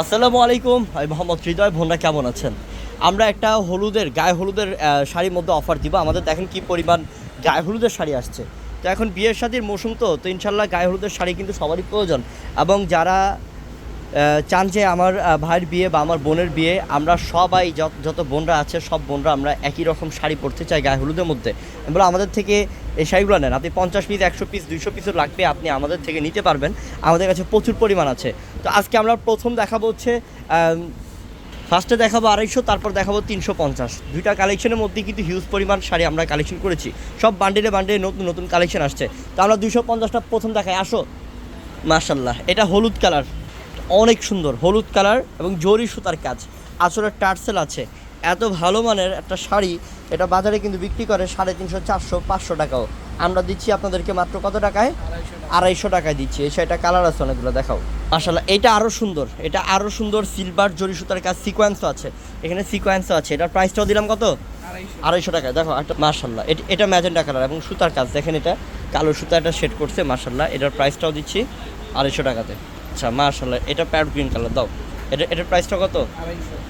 আসসালামু আলাইকুম, আমি মোহাম্মদ হৃদয়। বোনরা কেমন আছেন? আমরা একটা গায়ে হলুদের শাড়ির মধ্যে অফার দিব। আমাদের দেখেন কি পরিমাণ গায়ে হলুদের শাড়ি আসছে। তো এখন বিয়ের শাদির মৌসুম, তো ইনশাল্লাহ গায়ে হলুদের শাড়ি কিন্তু সবারই প্রয়োজন। এবং যারা চান যে আমার ভাইয়ের বিয়ে বা আমার বোনের বিয়ে, আমরা সবাই যত বোনরা আছে সব বোনরা আমরা একই রকম শাড়ি পরতে চাই গায়ে হলুদের মধ্যে। বলে আমাদের থেকে এই শাড়িগুলো নেন, আপনি 50 পিস, 100 পিস, 200 পিসও লাগবে, আপনি আমাদের থেকে নিতে পারবেন। আমাদের কাছে প্রচুর পরিমাণ আছে। তো আজকে আমরা প্রথম দেখাবো হচ্ছে ফার্স্টে দেখাবো 250, তারপর দেখাবো 350। দুইটা কালেকশনের মধ্যে কিন্তু হিউজ পরিমাণ শাড়ি আমরা কালেকশন করেছি। সব বান্ডিলে নতুন নতুন কালেকশন আসছে। তো আমরা 250টা প্রথম দেখাই, আসো। মাশাল্লাহ, এটা হলুদ কালার, অনেক সুন্দর হলুদ কালার এবং জরি সুতার কাজ, আসলে টার্সেল আছে। এত ভালো মানের একটা শাড়ি, এটা বাজারে কিন্তু বিক্রি করে 350, 400, 500 টাকাও। আমরা দিচ্ছি আপনাদেরকে মাত্র কত টাকায়? 250 টাকায় দিচ্ছি। এই শাড়িটা কালার আছে অনেকগুলো, দেখাও। মাশাআল্লাহ, এটা আরও সুন্দর সিলভার জরি সুতার কাজ, সিকোয়েন্সও আছে, এখানে সিকোয়েন্সও আছে। এটার প্রাইসটাও দিলাম কত? 250 টাকায়। দেখো একটা, মাশাআল্লাহ, এটা ম্যাজেন্টা কালার এবং সুতার কাজ দেখেন, এটা কালো সুতা এটা শেড করছে। মাশাআল্লাহ, এটার প্রাইসটাও দিচ্ছি 250 টাকাতে। আচ্ছা, মাশাআল্লাহ, এটা প্যারট গ্রিন কালার, দাও। এটার প্রাইসটা কত?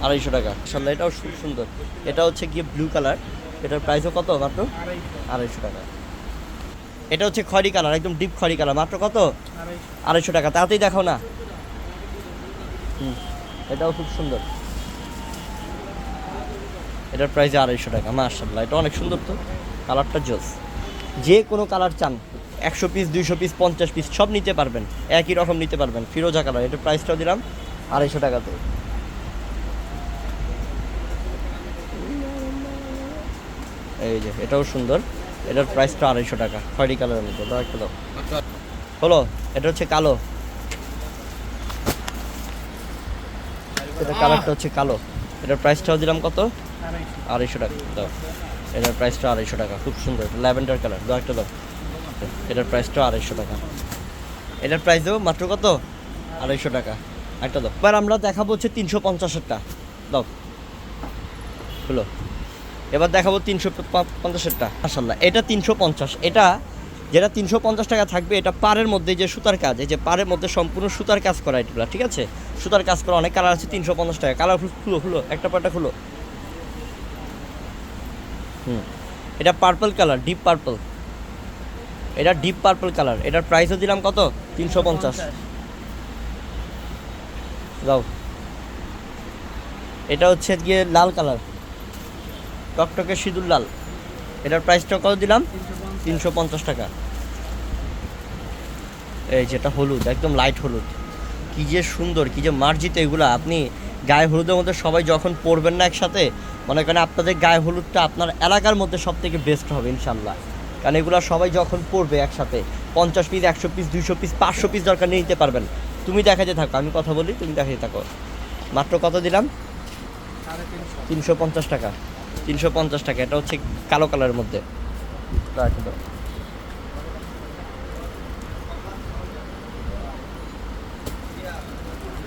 250 টাকা। মাশাআল্লাহ, এটাও খুব সুন্দর। এটা হচ্ছে গিয়ে ব্লু কালার, এটার প্রাইসও কত? মাত্র 250 টাকা। এটা হচ্ছে খয়েরি কালার, একদম ডিপ খয়েরি কালার, মাত্র কত? 250 টাকা। তাড়াতাড়ি দেখো না। এটাও খুব সুন্দর, এটার প্রাইস 250 টাকা। মাশাআল্লাহ, এটা অনেক সুন্দর, তো কালারটা জোস। যে কোনো কালার চান, 100 পিস, 200 পিস, 50 পিস সব নিতে পারবেন, একই রকম নিতে পারবেন। ফিরোজা কালার, এটার প্রাইসটাও দিলাম 250 টাকাতে। এই যে এটাও সুন্দর, এটার প্রাইসটা 250 টাকা, খয়েরি কালারের মধ্যে। দাও একটা, দাও। হলো, এটা হচ্ছে কালো, এটা কালারটা হচ্ছে কালো, এটার প্রাইসটাও দিলাম কত? 250 টাকা। দাও, এটার প্রাইসটা 250 টাকা, খুব সুন্দর, ল্যাভেন্ডার কালার। দাও একটা, দাও। এটার প্রাইসটা 250 টাকা। এটার প্রাইস দেবো মাত্র কত? 250 টাকা, একটা দাও। এবার আমরা দেখাবো হচ্ছে 350-এরটা, দাও। হলো, এবার দেখাবো 350-এরটা। মাশাআল্লাহ, এটা 350। এটা যেটা 350 টাকা থাকবে, এটা পাড়ের মধ্যে যে সুতার কাজ, এই যে পাড়ের মধ্যে সম্পূর্ণ সুতার কাজ করা, এগুলো ঠিক আছে, সুতার কাজ করা। অনেক কালার আছে, 350 টাকা। কালার খুলো, একটা পাটা খুলো। এটা পার্পল কালার, ডিপ পার্পল, এটা ডিপ পার্পল কালার। এটার প্রাইসও দিলাম কত? 350। দাও। এটা হচ্ছে গিয়ে লাল কালার, টকটকে সিঁদুর লাল, এটার প্রাইসটা কত দিলাম? 350 টাকা। এই যেটা হলুদ, একদম লাইট হলুদ, কী যে সুন্দর, কী যে মার্জিত এগুলো। আপনি গায়ে হলুদের মধ্যে সবাই যখন পরবেন না একসাথে, মনে করেন আপনাদের গায়ে হলুদটা আপনার এলাকার মধ্যে সব থেকে বেস্ট হবে ইনশাল্লাহ। কারণ এগুলো সবাই যখন পরবে একসাথে, 50 পিস, 100 পিস, 200 পিস, 500 পিস দরকার নিয়ে নিতে পারবেন। তুমি দেখাতে থাকো, আমি কথা বলি, তুমি দেখাতে থাকো। মাত্র কত দিলাম? 350 টাকা। 350 টাকা। এটা হচ্ছে কালো কালারের মধ্যে।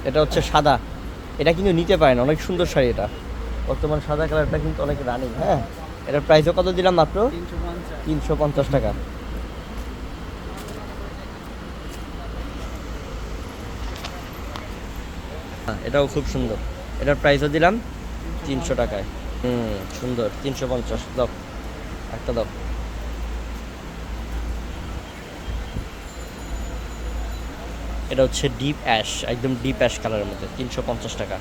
এটা হচ্ছে সাদা, এটা কিন্তু নিতে পারেন, অনেক সুন্দর শাড়ি এটা। বর্তমান সাদা কালারটা কিন্তু অনেক রানিং। হ্যাঁ, এটার প্রাইসও কত দিলাম? মাত্র 350 টাকা। এটাও খুব সুন্দর, এটার প্রাইসও দিলাম 300 টাকায়। সুন্দর, 350। দাও একটা, দাও। এটা হচ্ছে ডিপ অ্যাশ, একদম ডিপ অ্যাশ কালারের মধ্যে, 350 টাকা।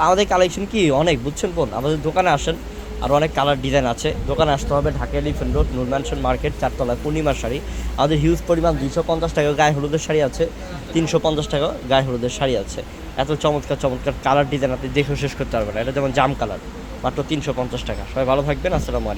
আমাদের কালেকশন কি অনেক, বুঝছেন বোন? আমাদের দোকানে আসেন, আর অনেক কালার ডিজাইন আছে। দোকানে আসতে হবে ঢাকা এলিফ্যান্ট রোড, নূর ম্যানশন মার্কেট, 4তলায়, পূর্ণিমার শাড়ি। আমাদের হিউজ পরিমাণ 250 টাকা গায়ে হলুদের শাড়ি আছে, 350 টাকা গায়ে হলুদের শাড়ি আছে। এত চমৎকার চমৎকার কালার ডিজাইন আপনি দেখেও শেষ করতে পারবেন না। এটা যেমন জাম কালার, মাত্র 350 টাকা। সবাই ভালো থাকবেন, আসসালামু আলাইকুম।